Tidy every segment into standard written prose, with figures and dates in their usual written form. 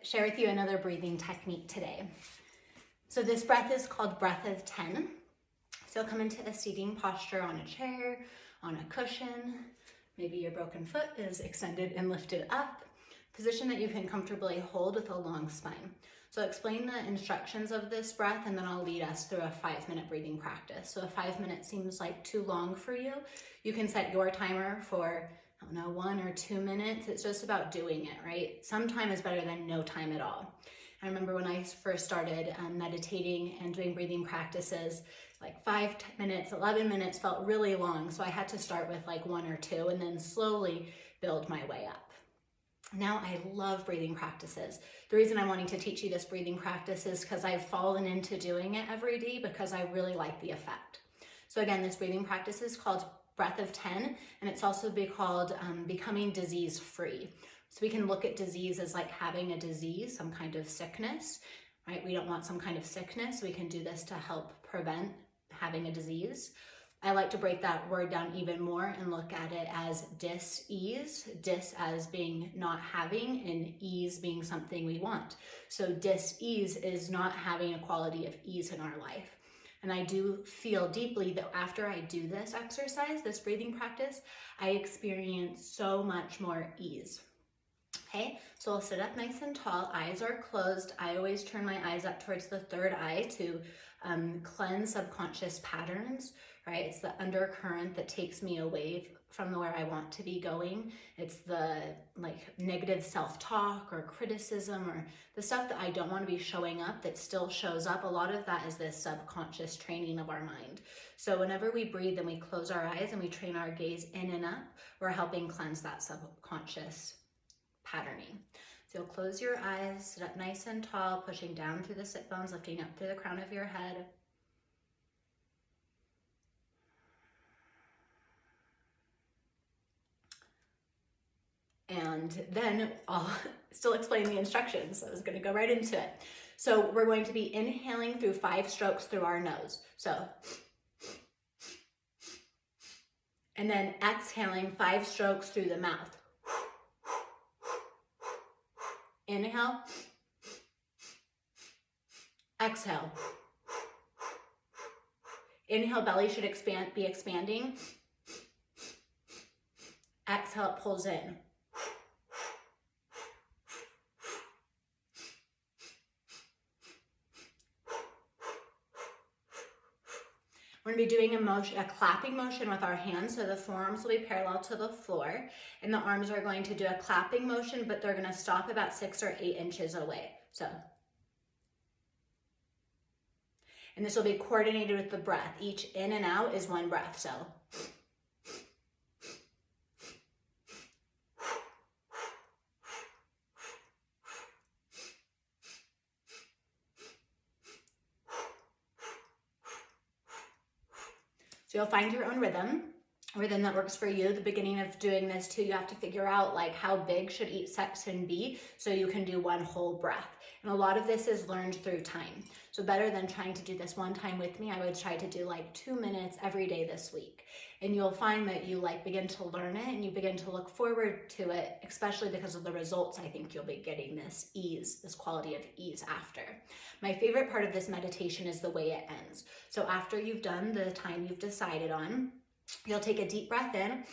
share with you another breathing technique today. So this breath is called breath of 10. So come into a seating posture on a chair, on a cushion. Maybe your broken foot is extended and lifted up. Position that you can comfortably hold with a long spine. So I'll explain the instructions of this breath and then I'll lead us through a 5-minute breathing practice. So if 5 minutes seems like too long for you, you can set your timer for, I don't know, 1 or 2 minutes. It's just about doing it, right? Some time is better than no time at all. I remember when I first started meditating and doing breathing practices, like 5 minutes, 11 minutes felt really long. So I had to start with like 1 or 2 and then slowly build my way up. Now I love breathing practices. The reason I'm wanting to teach you this breathing practice is because I've fallen into doing it every day because I really like the effect. So again, this breathing practice is called breath of 10, and it's also called becoming disease free. So we can look at disease as like having a disease, some kind of sickness, right? We don't want some kind of sickness. We can do this to help prevent having a disease. I like to break that word down even more and look at it as dis-ease, dis as being not having and ease being something we want. So dis-ease is not having a quality of ease in our life. And I do feel deeply that after I do this exercise, this breathing practice, I experience so much more ease. Okay, so I'll sit up nice and tall, eyes are closed. I always turn my eyes up towards the third eye to cleanse subconscious patterns, right? It's the undercurrent that takes me away from where I want to be going. It's the like negative self-talk or criticism or the stuff that I don't want to be showing up that still shows up. A lot of that is this subconscious training of our mind. So whenever we breathe and we close our eyes and we train our gaze in and up, we're helping cleanse that subconscious patterning. So you'll close your eyes, sit up nice and tall, pushing down through the sit bones, lifting up through the crown of your head. And then I'll still explain the instructions. I was going to go right into it. So we're going to be inhaling through 5 strokes through our nose. So, and then exhaling 5 strokes through the mouth. Inhale, exhale. Inhale, belly should be expanding. Exhale, it pulls in. We're going to be doing a clapping motion with our hands, so the forearms will be parallel to the floor, and the arms are going to do a clapping motion, but they're going to stop about 6 or 8 inches away. So, and this will be coordinated with the breath. Each in and out is one breath, so. So you'll find your own rhythm that works for you. The beginning of doing this too, you have to figure out like how big should each section be so you can do one whole breath. And a lot of this is learned through time. So better than trying to do this one time with me, I would try to do like 2 minutes every day this week. And you'll find that you like begin to learn it and you begin to look forward to it, especially because of the results. I think you'll be getting this ease, this quality of ease after. My favorite part of this meditation is the way it ends. So after you've done the time you've decided on, you'll take a deep breath in.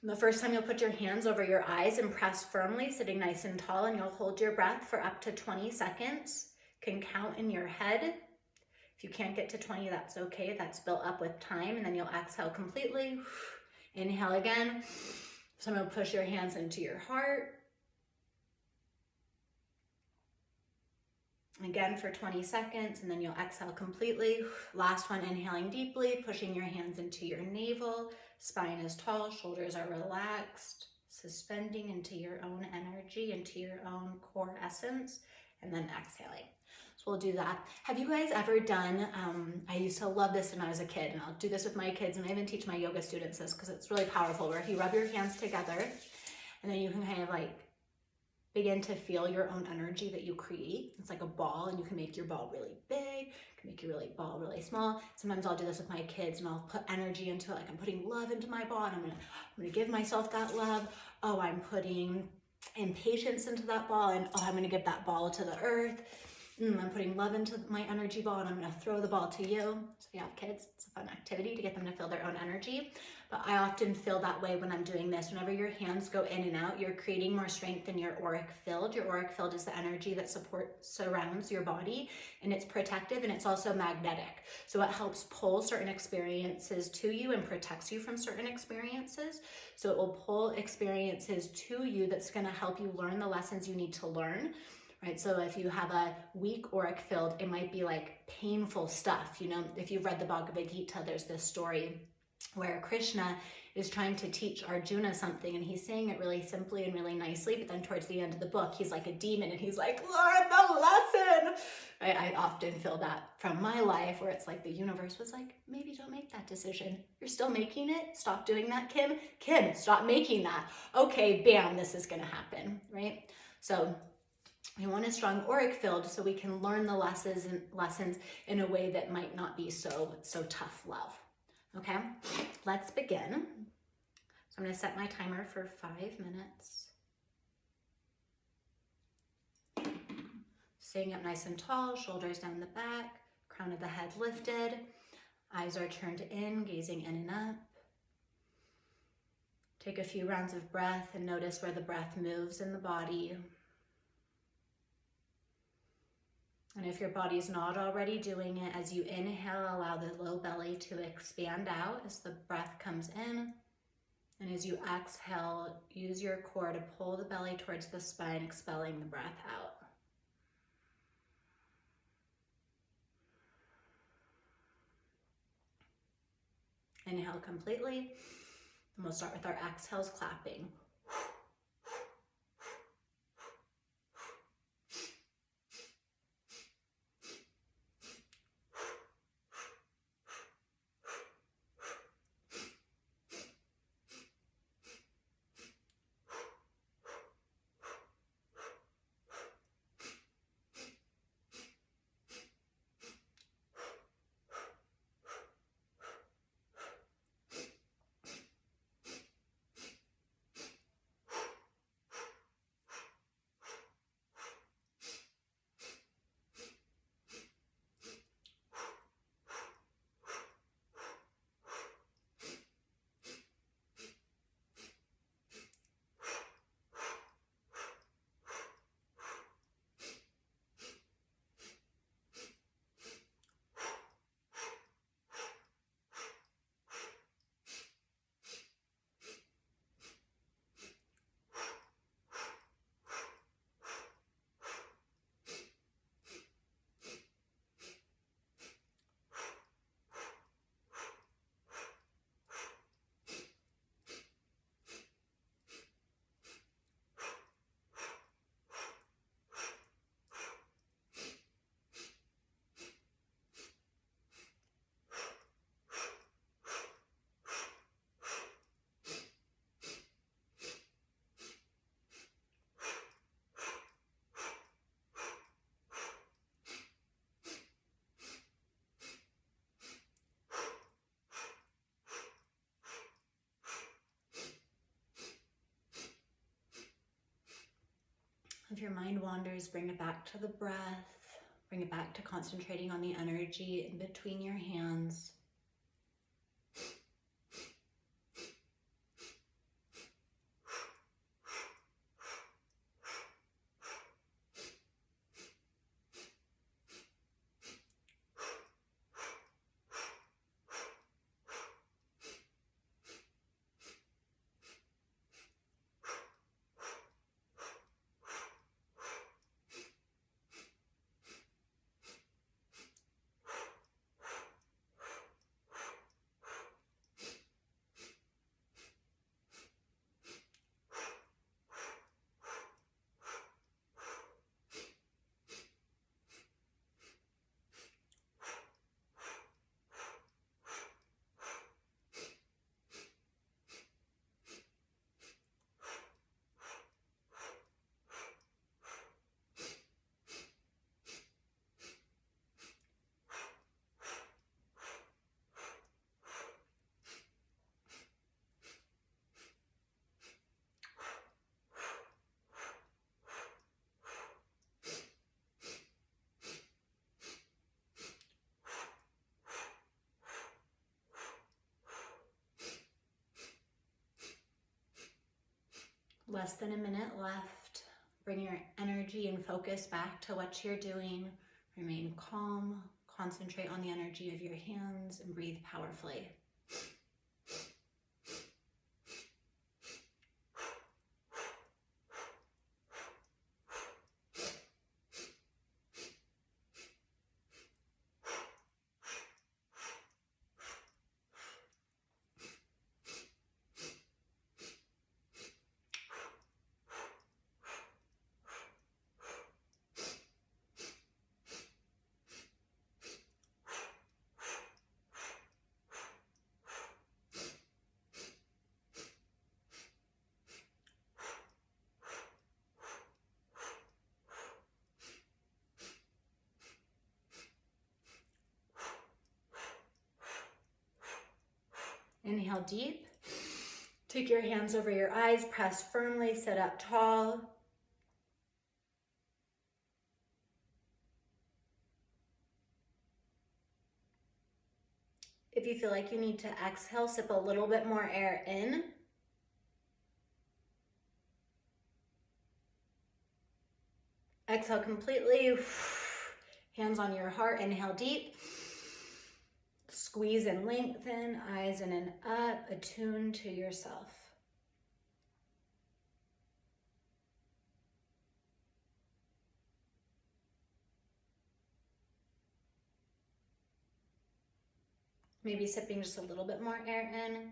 The first time you'll put your hands over your eyes and press firmly, sitting nice and tall, and you'll hold your breath for up to 20 seconds. Can count in your head. If you can't get to 20, that's okay. That's built up with time. And then you'll exhale completely. Inhale again. So I'm going to push your hands into your heart. Again for 20 seconds, and then you'll exhale completely. Last one, inhaling deeply, pushing your hands into your navel. Spine is tall, shoulders are relaxed, suspending into your own energy, into your own core essence, and then exhaling. So we'll do that. Have you guys ever done, I used to love this when I was a kid, and I'll do this with my kids, and I even teach my yoga students this because it's really powerful, where if you rub your hands together, and then you can kind of like begin to feel your own energy that you create. It's like a ball, and you can make your ball really big, you can make your ball really small. Sometimes I'll do this with my kids and I'll put energy into it, like I'm putting love into my ball, and I'm gonna give myself that love. Oh, I'm putting impatience into that ball, and oh, I'm going to give that ball to the earth. I'm putting love into my energy ball, and I'm going to throw the ball to you. So if you have kids, it's a fun activity to get them to feel their own energy. But I often feel that way when I'm doing this. Whenever your hands go in and out, you're creating more strength in your auric field. Your auric field is the energy that surrounds your body, and it's protective, and it's also magnetic. So it helps pull certain experiences to you and protects you from certain experiences. So it will pull experiences to you that's going to help you learn the lessons you need to learn. Right, so if you have a weak auric field, it might be like painful stuff. You know, if you've read the Bhagavad Gita, there's this story where Krishna is trying to teach Arjuna something, and he's saying it really simply and really nicely, but then towards the end of the book, he's like a demon, and he's like, learn the lesson. Right? I often feel that from my life, where it's like the universe was like, maybe don't make that decision. You're still making it. Stop doing that, Kim. Kim, stop making that. Okay, bam, this is going to happen, right? So we want a strong auric field so we can learn the lessons in a way that might not be so tough love. Okay, let's begin. So I'm going to set my timer for 5 minutes. Staying up nice and tall, shoulders down the back, crown of the head lifted, eyes are turned in, gazing in and up. Take a few rounds of breath and notice where the breath moves in the body. And if your body's not already doing it, as you inhale, allow the low belly to expand out as the breath comes in. And as you exhale, use your core to pull the belly towards the spine, expelling the breath out. Inhale completely. And we'll start with our exhales clapping. If your mind wanders, bring it back to the breath. Bring it back to concentrating on the energy in between your hands. Less than a minute left. Bring your energy and focus back to what you're doing. Remain calm. Concentrate on the energy of your hands and breathe powerfully. Inhale deep. Take your hands over your eyes, press firmly, sit up tall. If you feel like you need to exhale, sip a little bit more air in. Exhale completely. Hands on your heart, inhale deep. Squeeze and lengthen, eyes in and up, attune to yourself. Maybe sipping just a little bit more air in.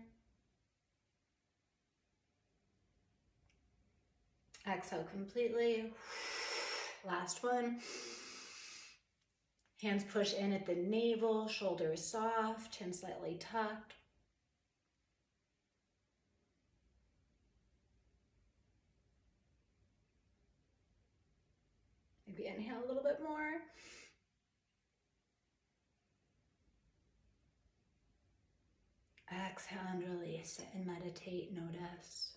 Exhale completely. Last one. Hands push in at the navel, shoulders soft, chin slightly tucked. Maybe inhale a little bit more. Exhale and release. Sit and meditate, notice.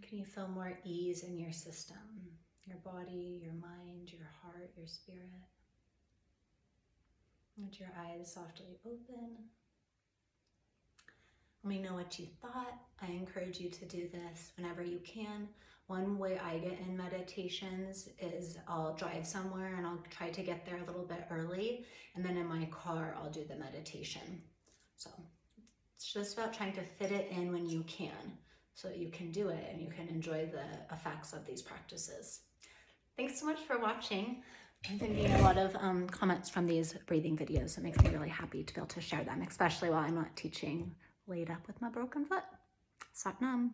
Can you feel more ease in your system, your body, your mind, your heart, your spirit? Let your eyes softly open. Let me know what you thought. I encourage you to do this whenever you can. One way I get in meditations is I'll drive somewhere and I'll try to get there a little bit early, and then in my car I'll do the meditation. So it's just about trying to fit it in when you can, so that you can do it and you can enjoy the effects of these practices. Thanks so much for watching. I've been getting a lot of comments from these breathing videos. It makes me really happy to be able to share them, especially while I'm not teaching laid up with my broken foot. Sat Nam.